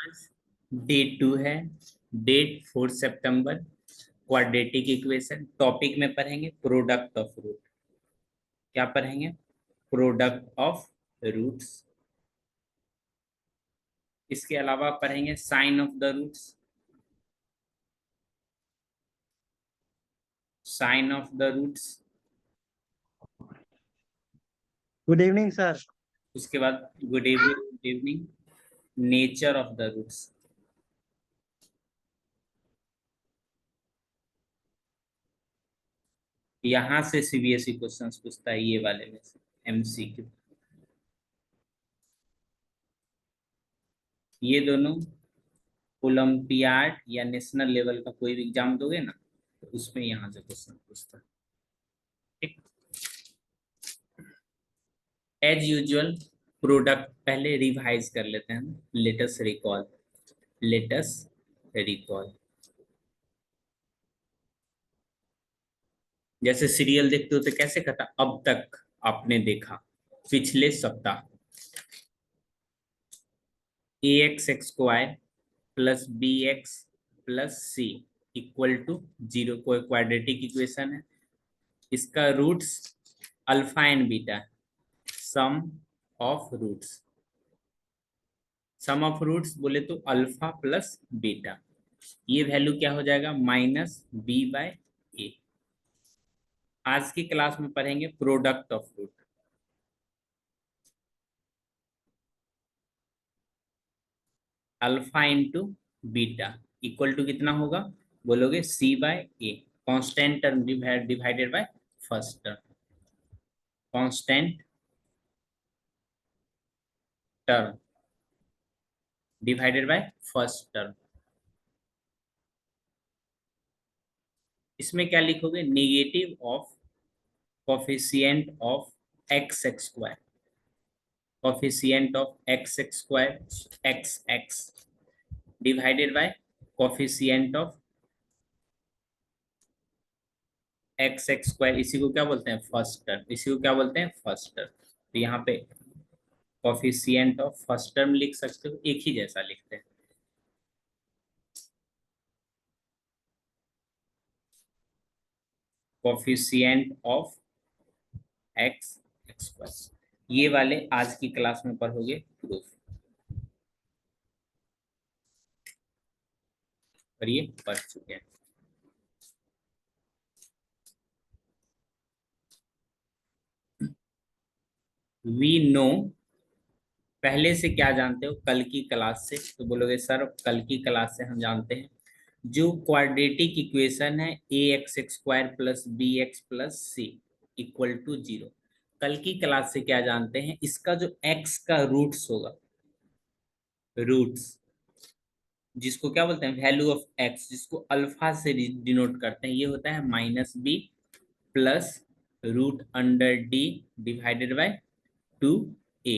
आज डे 2 है, डेट 4 सितंबर। क्वाड्रेटिक इक्वेशन टॉपिक में पढ़ेंगे प्रोडक्ट ऑफ रूट। क्या पढ़ेंगे? Product of roots. इसके अलावा पढ़ेंगे sign of the roots, sign of the roots. Good evening sir. उसके बाद good evening, good evening. Nature of the roots. यहां से सीबीएसई क्वेश्चंस पूछता है, ये वाले में से एमसीक्यू। ये दोनों ओलंपियाड या नेशनल लेवल का कोई भी एग्जाम दोगे ना, तो उसमें यहां से क्वेश्चन पूछता है। ठीक, एज यूजुअल प्रोडक्ट पहले रिवाइज कर लेते हैं। Let's recall, let's recall. जैसे सीरियल देखते हो तो कैसे कहता, अब तक आपने देखा, पिछले सप्ताह। A x x square plus b x plus c equal to 0 कोई क्वाड्रेटिक इक्वेशन है। इसका roots alpha and beta, sum of roots. Sum of roots बोले तो अल्फा प्लस बीटा। ये वैल्यू क्या हो जाएगा? -b/a। आज की क्लास में पढ़ेंगे product of root. Alpha into beta equal to कितना होगा? बोलोगे c/a। Constant term divided by first term, constant term divided by first term. इसमें क्या लिखोगे? Negative of coefficient of x x square, coefficient of x x square x x divided by coefficient of x x square. इसी को क्या बोलते हैं? First term. इसी को क्या बोलते हैं? First term. तो यहाँ पे कोफिशिएंट ऑफ फर्स्ट टर्म लिख सकते हो, एक ही जैसा लिखते हैं। Coefficient of x x square, ये वाले आज की क्लास में पढ़ोगे प्रूफ। और ये पढ़ चुके हैं। वी नो, पहले से क्या जानते हो कल की क्लास से? तो बोलोगे सर कल की क्लास से हम जानते हैं जो क्वाड्रेटिक इक्वेशन है a x x square plus b x plus c equal to 0। कल की क्लास से क्या जानते हैं? इसका जो एक्स का रूट्स होगा, रूट्स जिसको क्या बोलते हैं? वैल्यू ऑफ एक्स, जिसको अल्फा से डिनोट करते हैं, ये होता है -b plus √d divided by 2a।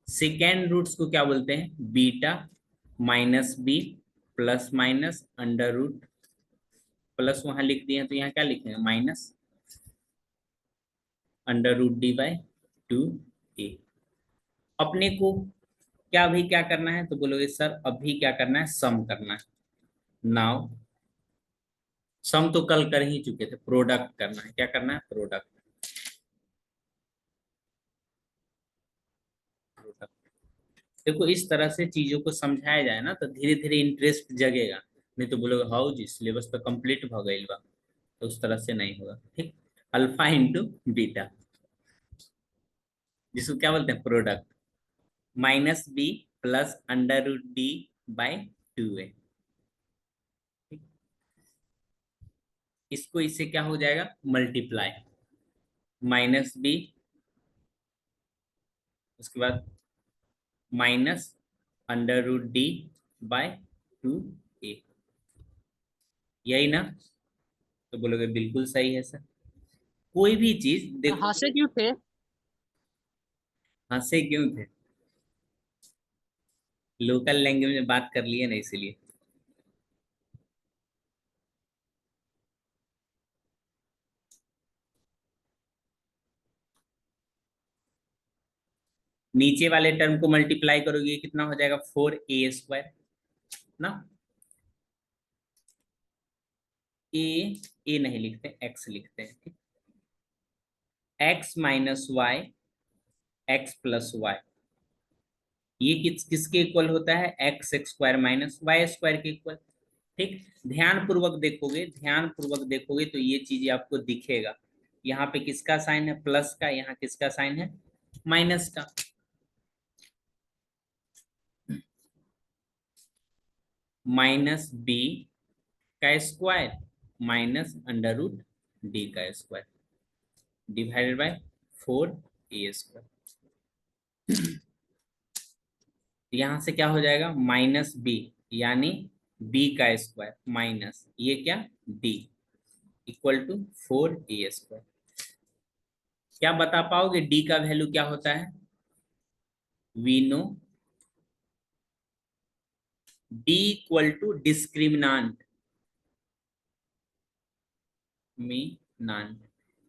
Second roots को क्या बोलते हैं? Beta -b plus minus under root, plus वहां लिख दिए हैं तो यहाँ क्या लिखेंगे? Minus √d/2a। अपने को क्या अभी क्या करना है? तो बोलोगे सर अभी क्या करना है? सम करना है। नाउ सम तो कल कर ही चुके थे, प्रोडक्ट करना है। क्या करना है? प्रोडक्ट। देखो इस तरह से चीजों को समझाया जाए ना तो धीरे धीरे इंटरेस्ट जगेगा। नहीं तो बोलोगे हाउ जी सिलेबस तो कंप्लीट भ गई बा, तो उस तरह से नहीं होगा। ठीक, अल्फा इंटू बीटा, जिसको क्या बोलते हैं? प्रोडक्ट। -b plus √d/2a। इसको इससे क्या हो जाएगा? मल्टीप्लाई। -b, उसके बाद -√d/2a। यही ना? तो बोलोगे बिल्कुल सही है सर। कोई भी चीज देखो, हंसे क्यों थे? हंसे क्यों थे? लोकल लैंग्वेज में बात कर लिए ना, इसीलिए। नीचे वाले टर्म को मल्टीप्लाई करोगे कितना हो जाएगा? 4a square. ना। ए नहीं लिखते, एक्स लिखते हैं। X minus Y, X plus Y, ये किसके इक्वल होता है? X square minus Y square के इक्वल। ठीक, ध्यान पूर्वक देखोगे तो ये चीजें आपको दिखेगा। यहाँ पे किसका साइन है? प्लस का। यहाँ किसका साइन है? माइनस का। माइनस बी का square minus under root D का square divided by 4a square. यहां से क्या हो जाएगा? माइनस बी, यानी बी का स्क्वायर माइनस ये क्या, D, equal to 4a square. क्या बता पाओगे डी का वैल्यू क्या होता है? We know D equal to discriminant में नान।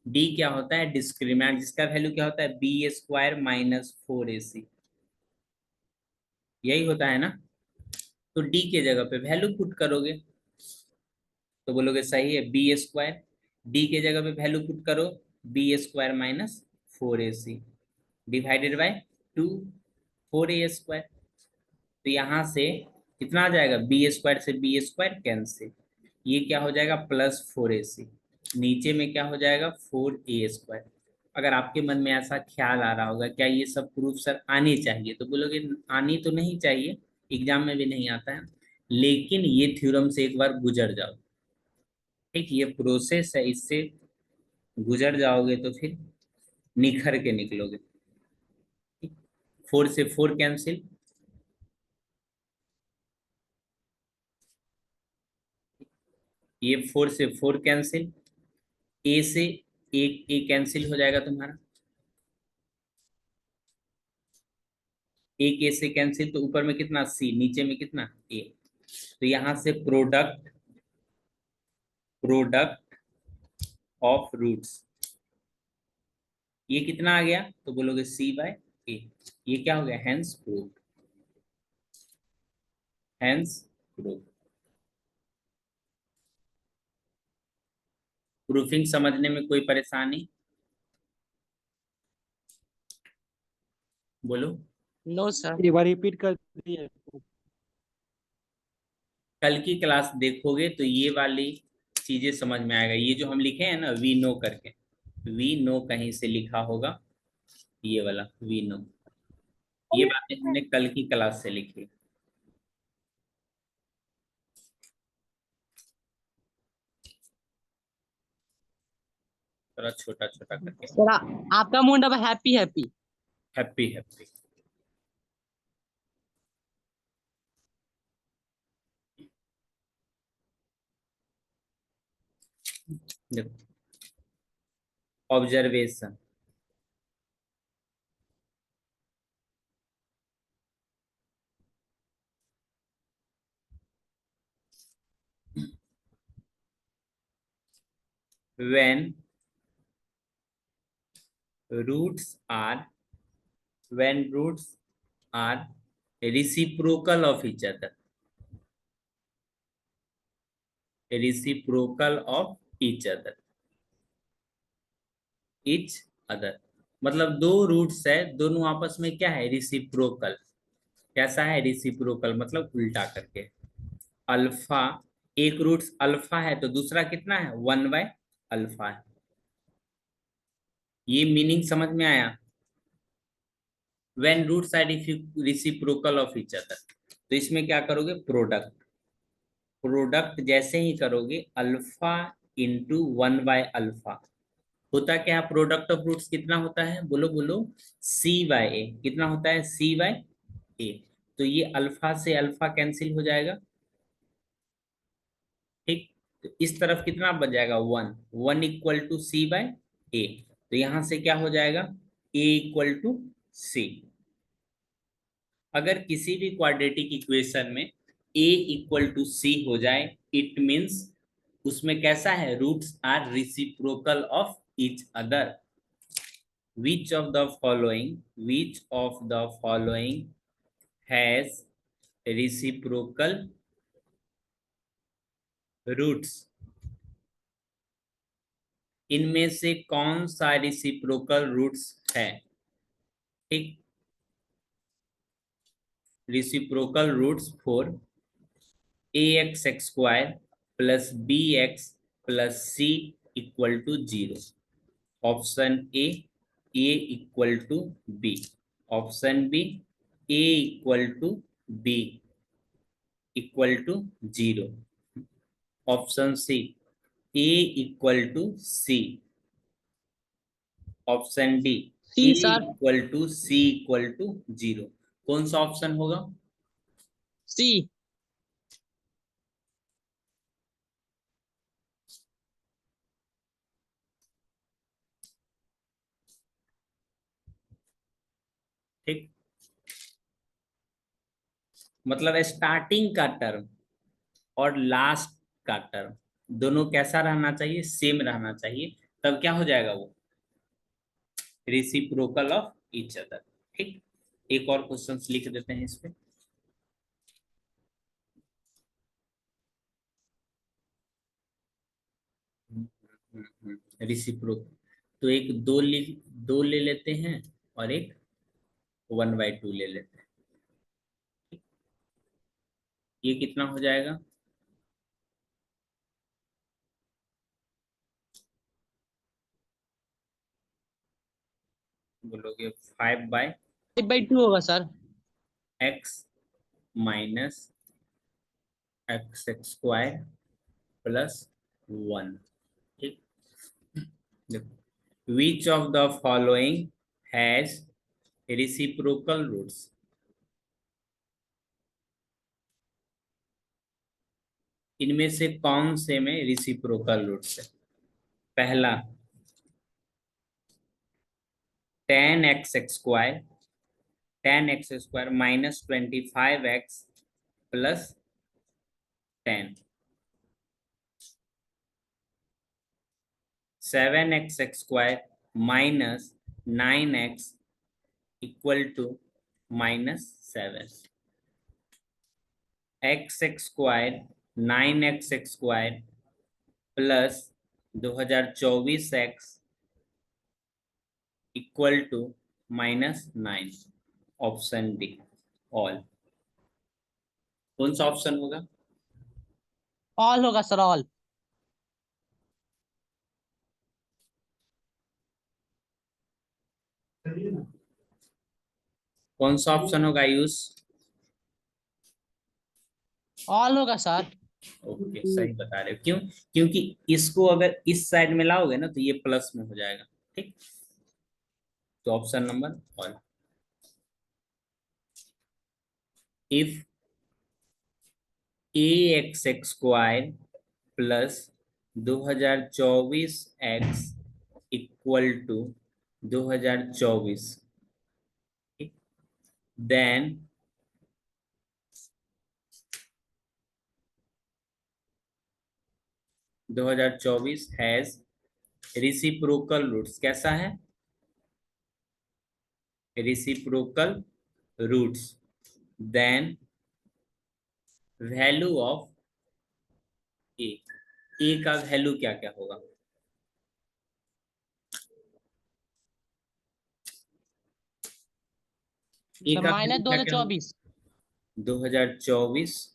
डी क्या होता है? डिस्क्रिमिनेंट, जिसका वैल्यू क्या होता है? बी स्क्वायर माइनस 4ac, यही होता है ना। तो डी के जगह पे वैल्यू पुट करोगे तो बोलोगे सही है बी स्क्वायर। डी के जगह पे वैल्यू पुट करो, B square minus 4ac divided by 2, 4a square. तो यहाँ से कितना आ जाएगा? बी स्क्वायर से बी स्क्वायर कैंसिल, ये क्या हो जाएगा? Plus 4ac। नीचे में क्या हो जाएगा? 4a square. अगर आपके मन में ऐसा ख्याल आ रहा होगा क्या ये सब प्रूफ सर आने चाहिए, तो बोलोगे आनी तो नहीं चाहिए, एग्जाम में भी नहीं आता है, लेकिन ये थ्योरम से एक बार गुजर जाओ। ठीक, ये प्रोसेस है, इससे गुजर जाओगे तो फिर निखर के निकलोगे। 4 से 4 कैंसिल, ये 4 से 4 कैंसिल, ए से एक ए कैंसिल हो जाएगा तुम्हारा, एक ए से कैंसिल, तो ऊपर में कितना? सी, नीचे में कितना? ए। तो यहां से प्रोडक्ट प्रोडक्ट ऑफ रूट्स, ये कितना आ गया? तो बोलोगे सी बाय ए। ये क्या हो गया? Hence proof, hence proof. Proofing समझने में कोई परेशानी? बोलो। No sir. एक बार रिपीट कर दिए। कल की क्लास देखोगे तो ये वाली चीजें समझ में आएगा। ये जो हम लिखे हैं ना वी नो करके, वी नो कहीं से लिखा होगा, ये वाला वी नो, ये बातें हमने कल की क्लास से लिखी। थोड़ा छोटा छोटा करके। सर आपका मूड अब हैप्पी हैप्पी। Happy happy. देखो, observation, when roots are when roots are reciprocal of each other, reciprocal of each other, मतलब दो रूट्स है, दोनों आपस में क्या है? रिसिप्रोकल। कैसा है रिसिप्रोकल? मतलब उल्टा करके। अल्फा, एक रूट्स अल्फा है तो दूसरा कितना है? 1/अल्फा है। ये मीनिंग समझ में आया? When roots are reciprocal of each other, तो इसमें क्या करोगे? प्रोडक्ट, प्रोडक्ट जैसे ही करोगे अल्फा इंटू 1/अल्फा, होता क्या? प्रोडक्ट ऑफ रूट्स कितना होता है? बोलो बोलो, c/a। कितना होता है? c/a। तो ये अल्फा से अल्फा कैंसिल हो जाएगा। ठीक, तो इस तरफ कितना बच जाएगा? 1, 1 इक्वल टू c/a। तो यहां से क्या हो जाएगा? a equal to c। अगर किसी भी क्वाड्रेटिक इक्वेशन में a इक्वल टू c हो जाए, इट मीन्स उसमें कैसा है? Roots are reciprocal of each other. which of the following has reciprocal roots, इनमें से कौन सा रिसिप्रोकल रूट्स है? ठीक, reciprocal roots for ax² plus bx plus c equal to 0। Option A equal to B. Option B, A equal to B equal to 0। Option C, A equal to C. Option D, A C sir, equal to C equal to 0। कौन सा option होगा? सी। ठीक, मतलब starting का term और last का term दोनों कैसा रहना चाहिए? सेम रहना चाहिए, तब क्या हो जाएगा वो? Reciprocal of each other. ठीक, एक और क्वेश्चन लिख देते हैं इस पे। रेसिप्रोकल, तो एक दो ले लेते हैं और एक 1/2 ले लेते हैं। ये कितना हो जाएगा? बोलोगे 5/2 होगा सर।5x माइनस x² प्लस 1। ठीक, which of the following has reciprocal roots? इनमें से कौन से में रेसिप्रोकल रूट्स है? पहला, tan x² minus 25x plus 10। 7x² minus 9x equal to -7। x² 9x² plus 2024x equal to -9। Option D, all. कौन सा ऑप्शन होगा? ऑल होगा सर, ऑल। कौन सा ऑप्शन होगा आयुष? ऑल होगा सर। ओके, सही बता रहे हो। क्यों? क्योंकि इसको अगर इस साइड में लाओगे ना तो ये प्लस में हो जाएगा। ठीक, तो option number all. If ax² plus 2024x equal to 2024, then दो हजार चौबीस हैज रिसिप्रोकल रूट्स। कैसा है? Reciprocal roots, then value of a का वैल्यू क्या क्या होगा? ए सर का माइनस वैल्यू दो क्या हजार क्या होगा? चौबीस 2024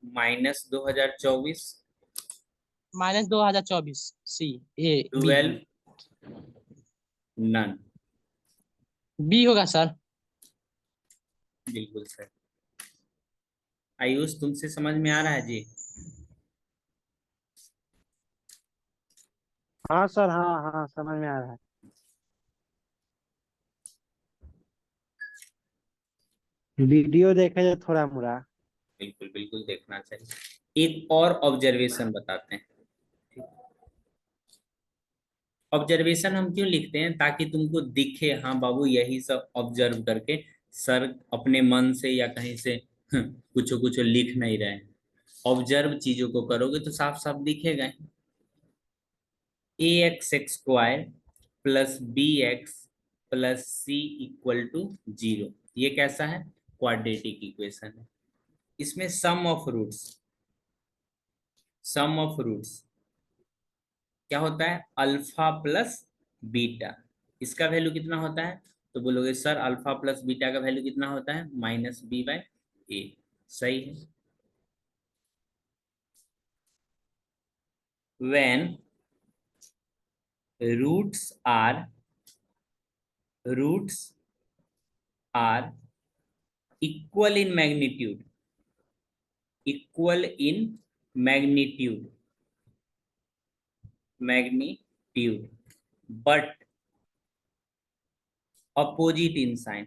minus 2024, minus 2024। C, A, B. 12, none. B होगा सर। बिल्कुल सही। आयुष, तुमसे समझ में आ रहा है जी? हाँ सर, हाँ हाँ, समझ में आ रहा है। वीडियो देखे जो थोड़ा मोड़ा। बिल्कुल बिल्कुल देखना चाहिए। एक और ऑब्जर्वेशन बताते हैं। ऑब्जर्वेशन हम क्यों लिखते हैं? ताकि तुमको दिखे, हाँ बाबू यही सब ऑब्जर्व करके सर अपने मन से या कहीं से कुछ कुछ लिख नहीं रहे हैं। ऑब्जर्व चीजों को करोगे तो साफ साफ दिखेगा। ax² plus bx plus c equal to 0, ये कैसा है? क्वाड्रेटिक इक्वेशन है। इसमें sum of roots, sum of roots क्या होता है, अल्फा प्लस बीटा। इसका वैल्यू कितना होता है, तो बोलोगे सर अल्फा प्लस बीटा का वैल्यू कितना होता है, माइनस बी बाय ए। सही है। when roots are roots are equal in magnitude, equal in magnitude, magnitude, but opposite in sign,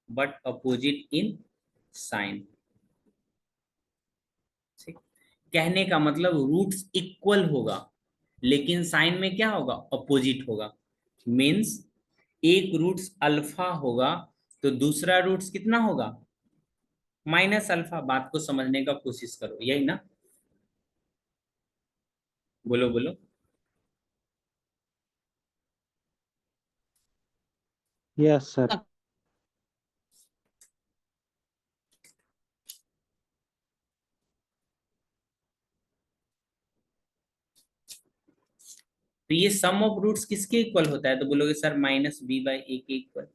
but opposite in sign। ठीक, कहने का मतलब रूट्स इक्वल होगा लेकिन साइन में क्या होगा, अपोजिट होगा। मीन्स एक रूट्स अल्फा होगा तो दूसरा रूट्स कितना होगा, माइनस अल्फा। बात को समझने का कोशिश करो, यही ना, बोलो बोलो। Yes sir. तो ये सम ऑफ रूट्स किसके इक्वल होता है, तो बोलोगे sir minus B by A के इक्वल।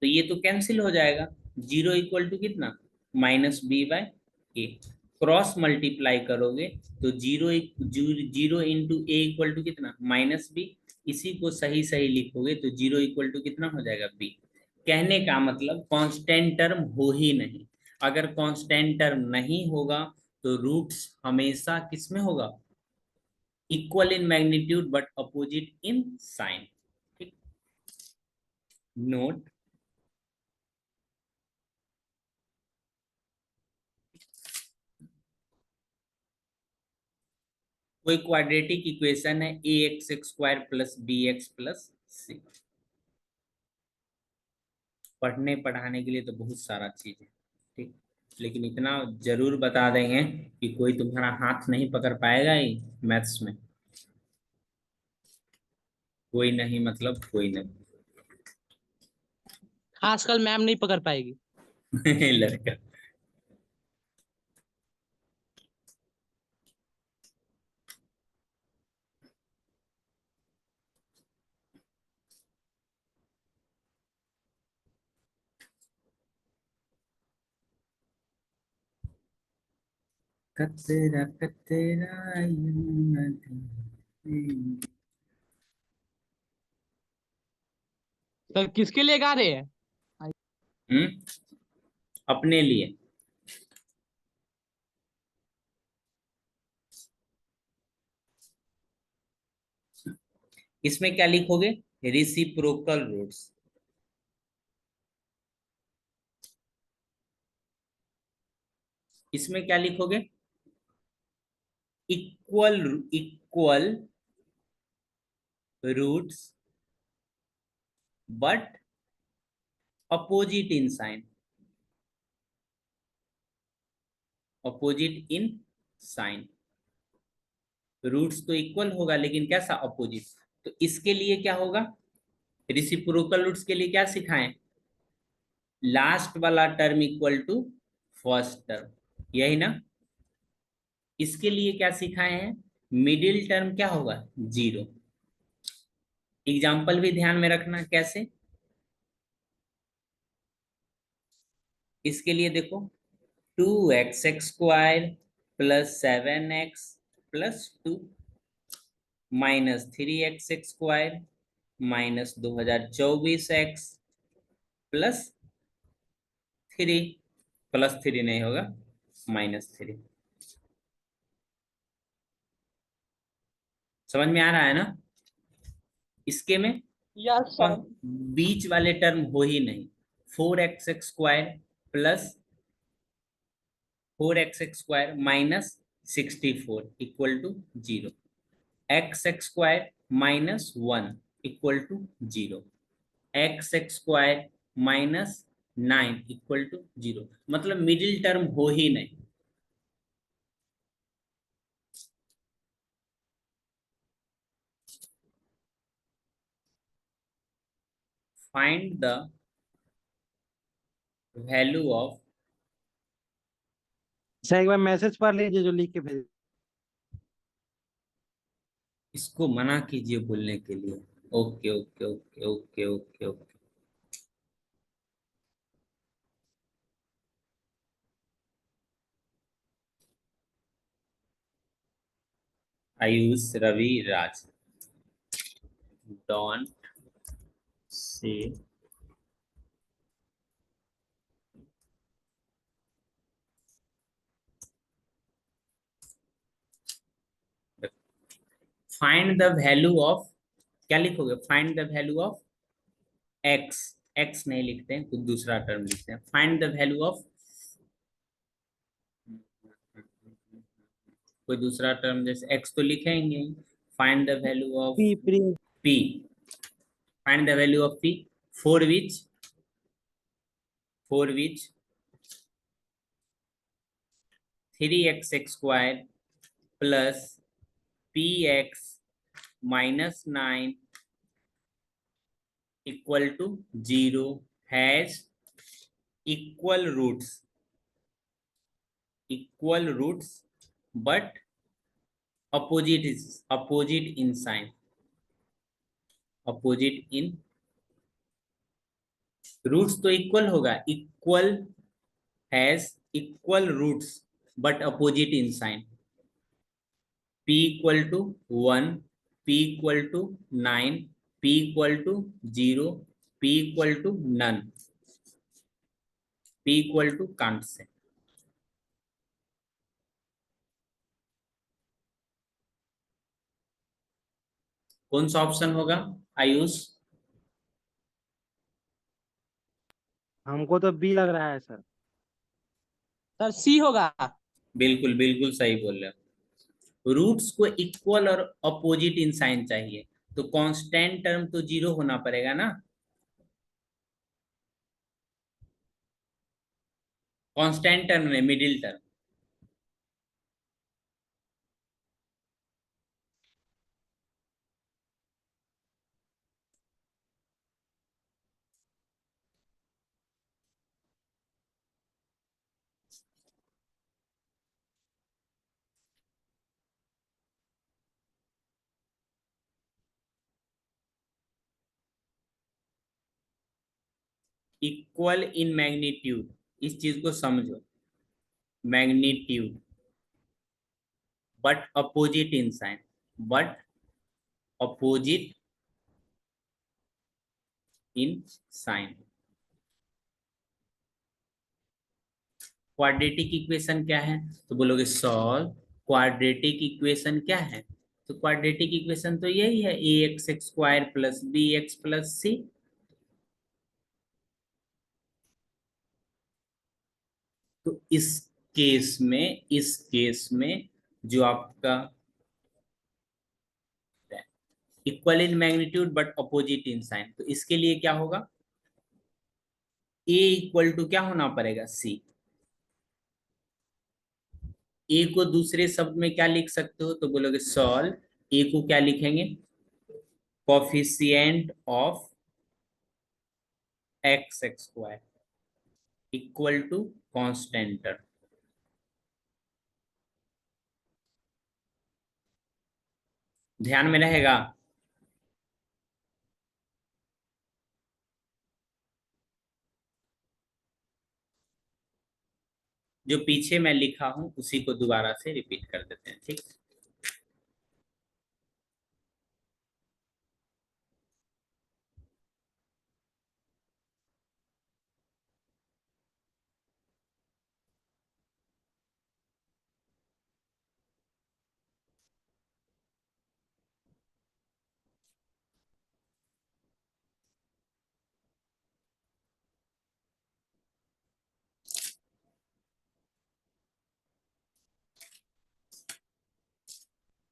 तो ये तो कैंसिल हो जाएगा, जीरो इक्वल टू कितना, minus B by A. Cross multiply करोगे तो zero zero into A equal to कितना, माइनस बी। इसी को सही सही लिखोगे तो जीरो इक्वल टू कितना हो जाएगा, बी। कहने का मतलब कांस्टेंट टर्म हो ही नहीं। अगर कांस्टेंट टर्म नहीं होगा तो रूट्स हमेशा किसमें होगा, equal in magnitude but opposite in sign. ठीक, नोट। कोई क्वाड्रेटिक इक्वेशन है a x x square plus b x plus c. पढ़ने पढ़ाने के लिए तो बहुत सारा चीज है, ठीक, लेकिन इतना जरूर बता देंगे कि कोई तुम्हारा हाथ नहीं पकड़ पाएगा ही मैथ्स में। कोई नहीं मतलब कोई आजकल मैम नहीं पकड़ पाएगी। नहीं लड़का। कतरा कतरा यूं नदी। तो किसके लिए गा रहे हैं? हम्म, अपने लिए। इसमें क्या लिखोगे, रेसिप्रोकल रूट्स। इसमें क्या लिखोगे, equal equal roots but opposite in sign, opposite in sign. Roots तो इक्वल होगा लेकिन कैसा, अपोजिट। तो इसके लिए क्या होगा, रेसिप्रोकल रूट्स के लिए क्या सिखाएं, लास्ट वाला term equal to first term, यही ना। इसके लिए क्या सिखाए हैं, मिडिल टर्म क्या होगा, जीरो। एग्जाम्पल भी ध्यान में रखना कैसे। इसके लिए देखो, two x x square plus seven x plus two minus three x x square minus 2024 x plus three, plus three नहीं होगा, माइनस थ्री। समझ में आ रहा है ना। इसके में यस कौन, सर। बीच वाले टर्म हो ही नहीं। Four x x square plus four x x square minus 64 equal to zero. X x square minus one equal to zero. X x square minus nine equal to zero. मतलब middle term हो ही नहीं। Find the value of sir एक बार message पढ़ लीजिए जो लिख के भेज। इसको मना कीजिए बोलने के लिए। Okay okay okay okay okay okay. Ayush Ravi Raj, डॉन से फाइंड द वैल्यू ऑफ, क्या लिखोगे? Find the value of x, x नहीं लिखते हैं, कुछ दूसरा टर्म लिखते हैं। फाइंड द वैल्यू ऑफ, कोई दूसरा टर्म, जैसे एक्स तो लिखेंगे। Find the value of p pre p, find the value of p for which 3x² plus px minus 9 equal to 0 has equal roots but opposite in sign, opposite in, roots तो equal होगा, equal has equal roots but opposite in sign. p equal to 1, p equal to 9, p equal to 0, p equal to none, p equal to can't say. कौन सा option होगा आयुष? हमको तो B लग रहा है सर। सर सी होगा। बिल्कुल बिल्कुल सही बोल रहे हो। रूट्स को इक्वल और अपोजिट इन साइन चाहिए, तो कांस्टेंट टर्म तो 0 होना पड़ेगा ना। कांस्टेंट टर्म में middle term, equal in magnitude, इस चीज को समझो, magnitude but opposite in sign, but opposite in sign. Quadratic equation क्या है? तो बोलोगे सॉल्व क्वाड्रेटिक इक्वेशन क्या है? तो क्वाड्रेटिक इक्वेशन तो यही है, a x square plus b x plus c. तो इस केस में जो आपका equal in magnitude but opposite in sign, तो इसके लिए क्या होगा? ए इक्वल टू क्या होना पड़ेगा? सी। ए को दूसरे शब्द में क्या लिख सकते हो? तो बोलोगे सॉल्व, ए को क्या लिखेंगे? Coefficient of x square equal to constant. ध्यान में रहेगा। जो पीछे मैं लिखा हूं उसी को दोबारा से रिपीट कर देते हैं, ठीक।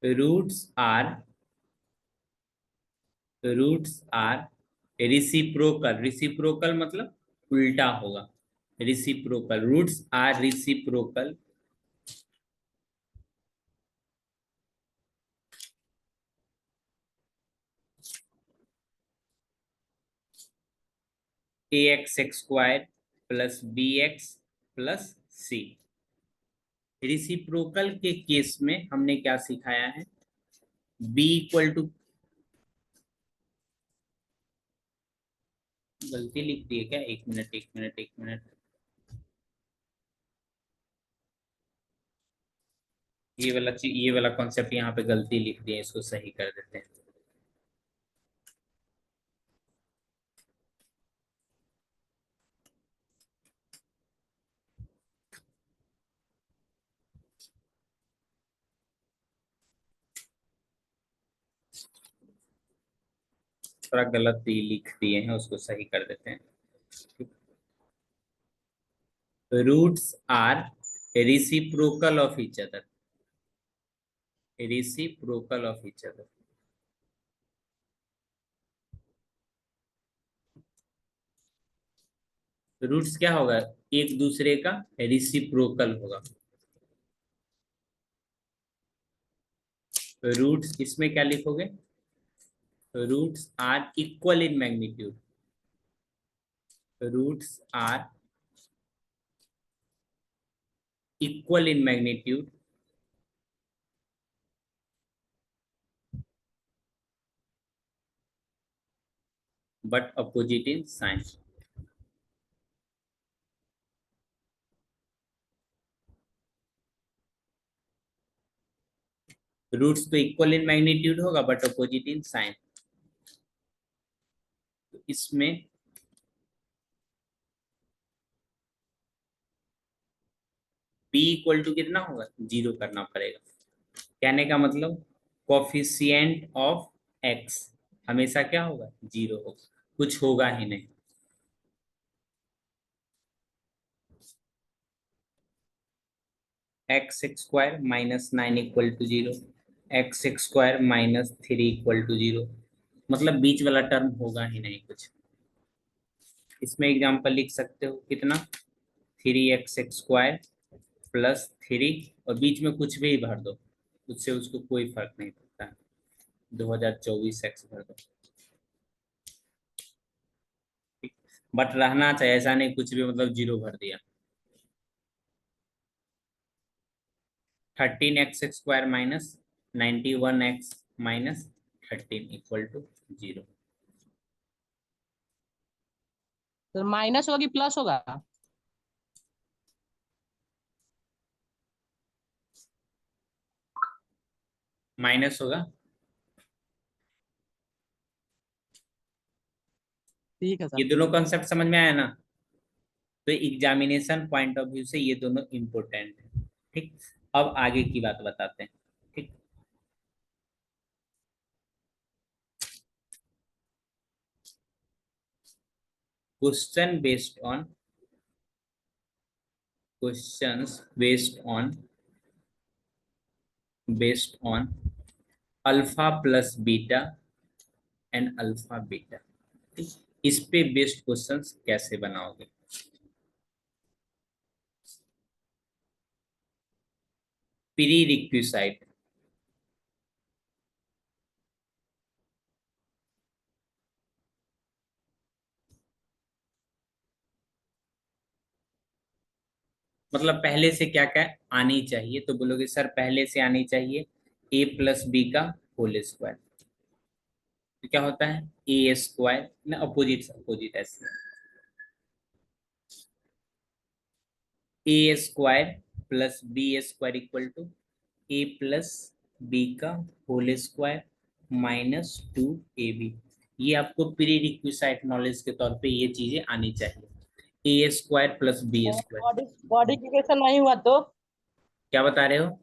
Roots are roots are reciprocal, reciprocal मतलब उल्टा होगा, reciprocal, roots are reciprocal a x square plus b x plus c. Reciprocal के केस में हमने क्या सिखाया है, बी इक्वल टू, गलती लिख दी है क्या, एक मिनट एक मिनट एक मिनट, ये वाला कॉन्सेप्ट यहाँ पे गलती लिख दिया है, इसको सही कर देते हैं। थोड़ा गलत ही लिख दिए हैं, उसको सही कर देते हैं। Roots are reciprocal of each other, reciprocal of each other। Roots क्या होगा, एक दूसरे का रिसिप्रोकल होगा। रूट्स इसमें क्या लिखोगे, roots are equal in magnitude, roots are equal in magnitude but opposite in sign. Roots तो इक्वल इन मैग्नीट्यूड होगा बट अपोजिट इन साइन। तो इसमें b इक्वल टू कितना होगा, 0 करना पड़ेगा। कहने का मतलब कोफिशिएंट ऑफ x हमेशा क्या होगा, 0 होगा, कुछ होगा ही नहीं। X square minus 9 equal to 0, x square minus 3 equal to 0, मतलब बीच वाला टर्म होगा ही नहीं कुछ। इसमें एग्जांपल लिख सकते हो कितना, 3x स्क्वायर प्लस 3 और बीच में कुछ भी भर दो, उससे उसको कोई फर्क नहीं पड़ता, 2024 एक्स भर दो, बट रहना चाहिए ऐसा नहीं कुछ भी मतलब 0 भर दिया। 13x square minus 91x minus 13 equal to 0। तो माइनस होगा कि प्लस होगा? माइनस होगा। ठीक है ये सर। दोनों कॉन्सेप्ट समझ में आया ना, तो एग्जामिनेशन पॉइंट ऑफ व्यू से ये दोनों इंपॉर्टेंट है। ठीक, अब आगे की बात बताते हैं। ठीक, question based on, questions based on alpha plus beta and alpha beta. ठीक, इस पे बेस्ड क्वेश्चंस कैसे बनाओगे। प्री रिक्विसाइट, मतलब पहले से क्या क्या आनी चाहिए, तो बोलोगे सर पहले से आनी चाहिए a प्लस बी का होल स्क्वायर। तो क्या होता है ए स्क्वायर ना, अपोजिट अपोजिट ऐसे, a square plus b square equal to a plus b का होल स्क्वायर माइनस 2ab। ये आपको प्री रिक्विसाइट नॉलेज के तौर पे ये चीजें आनी चाहिए, a square plus b square. Body body की इक्वेशन नहीं हुआ तो? क्या बता रहे हो,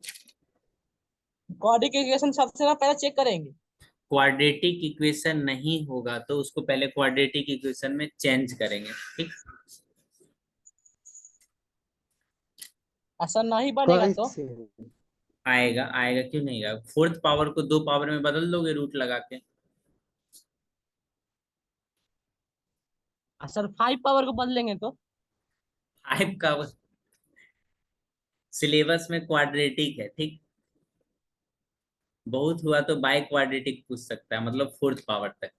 बॉडी की इक्वेशन सबसे ना पहले चेक करेंगे। क्वाड्रेटिक इक्वेशन नहीं होगा तो उसको पहले क्वाड्रेटिक इक्वेशन में चेंज करेंगे। ठीक, ऐसा नहीं बनेगा तो? कैसे? आएगा आएगा, क्यों नहीं आएगा, फोर्थ पावर को दो पावर में बदल दोगे रूट लगा के। सर 5 पावर को बदलेंगे तो? फाइव का सिलेबस में क्वाड्रेटिक है। ठीक, बहुत हुआ तो बाई क्वाड्रेटिक पूछ सकता है, मतलब फोर्थ पावर तक।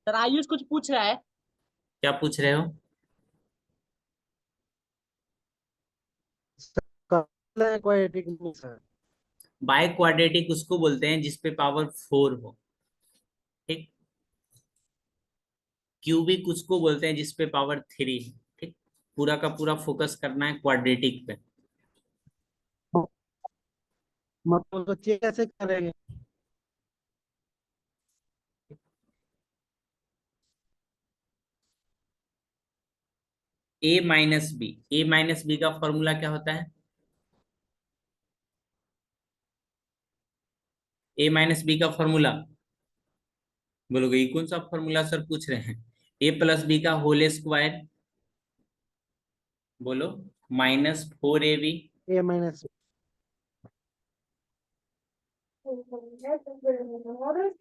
सर आयुष कुछ पूछ रहा है। क्या पूछ रहे हो, क्वाड्रेटिक में सर। बाय क्वाड्रेटिक उसको बोलते हैं जिसपे पावर 4 हो, ठीक। क्यूबिक उसको बोलते हैं जिसपे पावर 3 है, ठीक। पूरा का पूरा फोकस करना है क्वाड्रेटिक पे। मतलब तो चेक कैसे करेंगे? ए माइनस बी का फॉर्मूला क्या होता है? ए माइनस बी का फॉर्मूला बोलोगे ये कौन सा फॉर्मूला सर पूछ रहे हैं? ए प्लस बी का होल स्क्वायर, बोलो, -4ab। ए माइनस।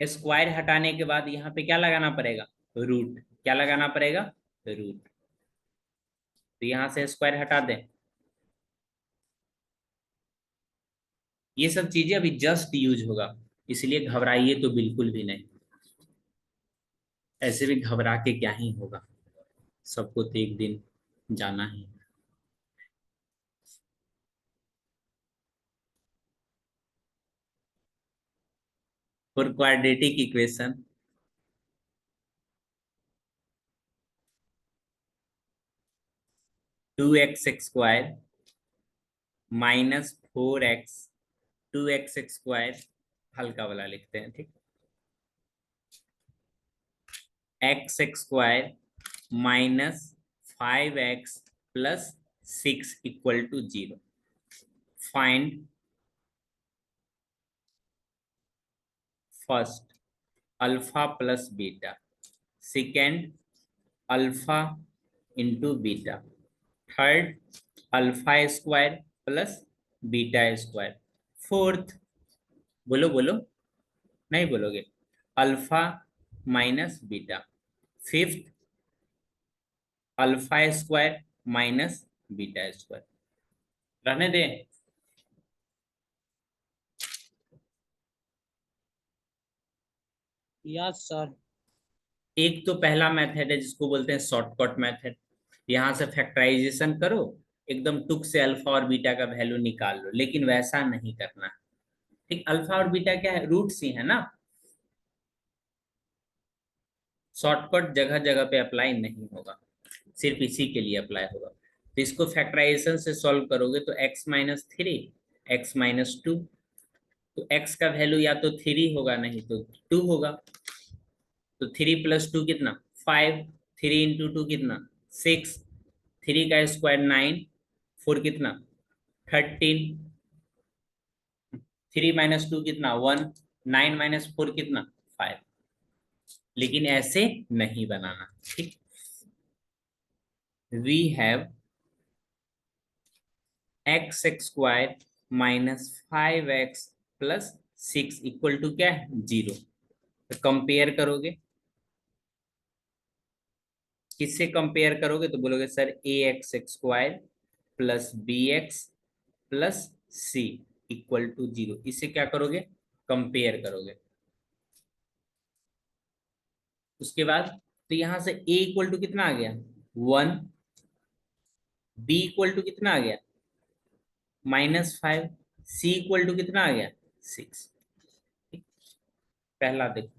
स्क्वायर हटाने के बाद यहाँ पे क्या लगाना पड़ेगा? रूट। क्या लगाना पड़ेगा? रूट। तो यहाँ से स्क्वायर हटा दें। ये सब चीजें अभी जस्ट यूज होगा, इसलिए घबराइए तो बिल्कुल भी नहीं। ऐसे भी घबरा के क्या ही होगा, सबको तो एक दिन जाना ही। For quadratic equation, (2x² -4x) 2x² हल्का वाला लिखते हैं, ठीक। x² -5x + 6 = 0। Find first alpha plus beta, second alpha into beta, third alpha square plus beta square, fourth, बोलो बोलो, नहीं बोलोगे, alpha minus beta, fifth alpha square minus beta square. रहने दें। Yes sir. एक तो पहला मेथड है जिसको बोलते हैं शॉर्टकट मेथड। यहाँ से फैक्टराइजेशन करो, एकदम टुक से अल्फा और बीटा का वैल्यू निकाल लो, लेकिन वैसा नहीं करना, ठीक। अल्फा और बीटा क्या है? रूट्स ही है ना। शॉर्टकट जगह जगह पे अप्लाई नहीं होगा, सिर्फ इसी के लिए अप्लाई होगा। तो इसको फैक्टराइजेशन से सॉल्व करोगे तो x-3 x-2, तो x का वैल्यू या तो 3 होगा, नहीं तो 2 होगा। तो 3 + 2 कितना? 5। 3 × 2 कितना? 6। 3 का स्क्वायर 9, 4 कितना? 13। 3 - 2 कितना? 1। 9 - 4 कितना? 5। लेकिन ऐसे नहीं बनाना, ठीक। वी हैव x² -5x + 6 = क्या है? 0। तो कंपेयर करोगे, किससे कंपेयर करोगे? तो बोलोगे सर ax² + bx + c = 0। इससे क्या करोगे? कंपेयर करोगे। उसके बाद तो यहां से a = कितना आ गया? 1। b = कितना आ गया? -5। c = कितना आ गया? 6। पहला देखो,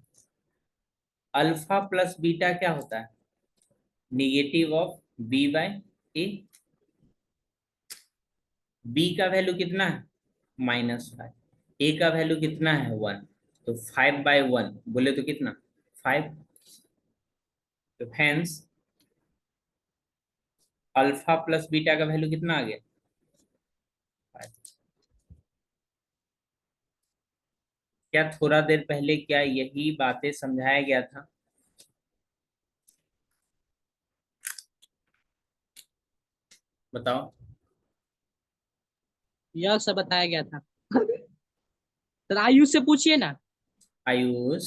अल्फा प्लस बीटा क्या होता है? Negative of b/a। b का वैल्यू कितना है? -5। a का वैल्यू कितना है? 1। तो 5/1 बोले तो कितना? 5। तो हेंस अल्फा प्लस बीटा का वैल्यू कितना आ गया? 5। क्या थोड़ा देर पहले क्या यही बातें समझाया गया था? बताओ। यस सर, बताया गया था। सर आयुष से पूछिए ना। आयुष,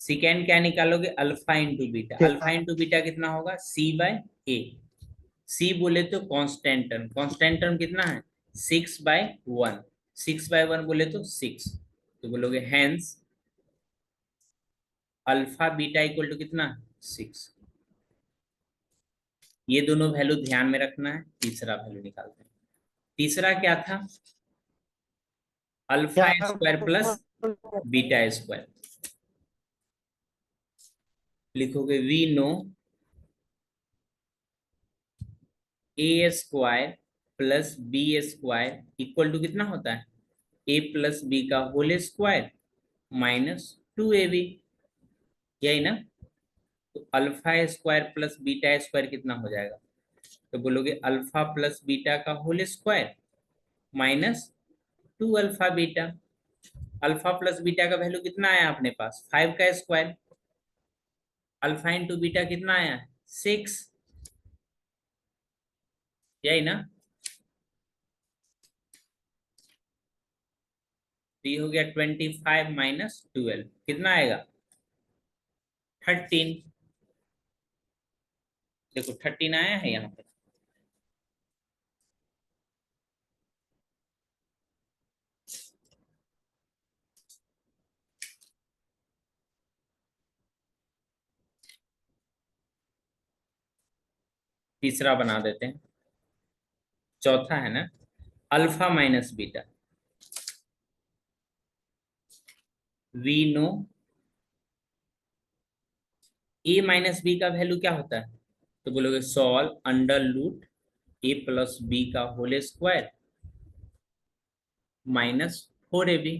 सेकेंड क्या निकालोगे? Alpha into beta. Alpha into beta कितना होगा? c/a। c बोले तो कांस्टेंट टर्म, कांस्टेंट टर्म कितना है? 6/1। 6/1 बोले तो 6। तो बोलोगे हेंस अल्फा बीटा = कितना? 6। ये दोनों वैल्यू ध्यान में रखना है, तीसरा वैल्यू निकालते हैं। तीसरा क्या था? अल्फा क्या स्क्वायर प्लस बीटा स्क्वायर। लिखोगे we know a square plus b square equal to कितना होता है? ए प्लस बी का होल स्क्वायर माइनस 2ab, यही ना? तो alpha square plus beta square कितना हो जाएगा? तो बोलोगे अल्फा प्लस बीटा का whole square minus 2 alpha beta. Alpha plus beta का वैल्यू कितना आया अपने पास? 5 का स्क्वायर। अल्फा इंटू बीटा कितना आया? 6, यही ना? तो ये हो गया 25 माइनस 12, कितना आएगा? 13। देखो 13 आया है यहाँ पे। तीसरा बना देते हैं, चौथा है ना, alpha minus beta. We know a minus b का वैल्यू क्या होता है? तो बोलोगे solve under root a plus b का whole square minus 4ab।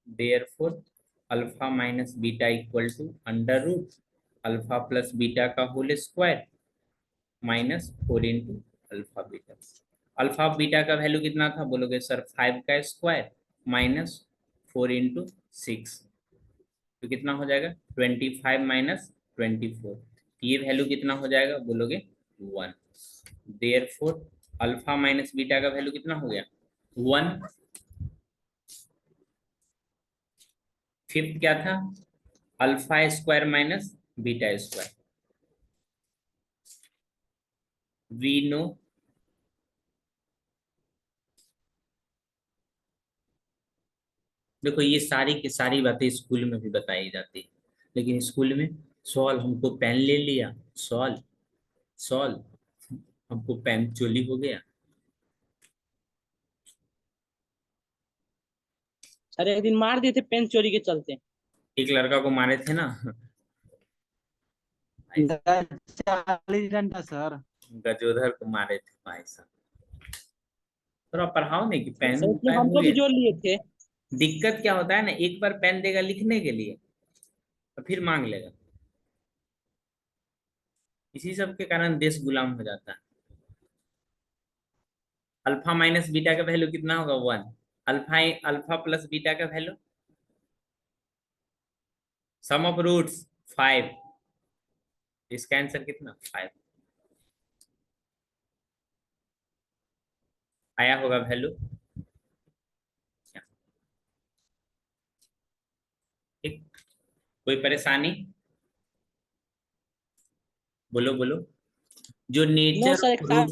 Therefore alpha minus beta equal to under root alpha plus beta का whole square minus 4 into alpha beta. Alpha beta का value कितना था? बोलोगे सर 5 का square minus 4 into 6, तो कितना हो जाएगा? 25 माइनस 24। ये वैल्यू कितना हो जाएगा? बोलोगे 1। देयरफॉर अल्फा माइनस बीटा का वैल्यू कितना हो गया? 1। फिफ्थ क्या था? Alpha square minus beta square. We know देखो ये सारी की सारी बातें स्कूल में भी बताई जाती है, लेकिन स्कूल में सॉल्व हमको पेन ले लिया, सॉल्व सॉल्व हमको पेन चोरी हो गया। सर एक दिन मार दिए थे पेन चोरी के चलते। एक लड़का को मारे थे ना 40 घंटा सर। गजोधर को मारे थे भाई साहब। थोड़ा पढ़ाओ नहीं कि पेन सर इसमें गायब हो हमको भी गया। जोड़ लिए थे। दिक्कत क्या होता है ना, एक बार पेन देगा लिखने के लिए और फिर मांग लेगा, इसी सब के कारण देश गुलाम हो जाता है। अल्फा माइनस बीटा का वैल्यू कितना होगा? 1। अल्फा अल्फा प्लस बीटा का वैल्यू, सम ऑफ रूट्स 5, इसका आंसर कितना? 5 आया होगा वैल्यू। ठीक, कोई परेशानी? बोलो बोलो। जो नो नेचर सर ऑफ एक रूट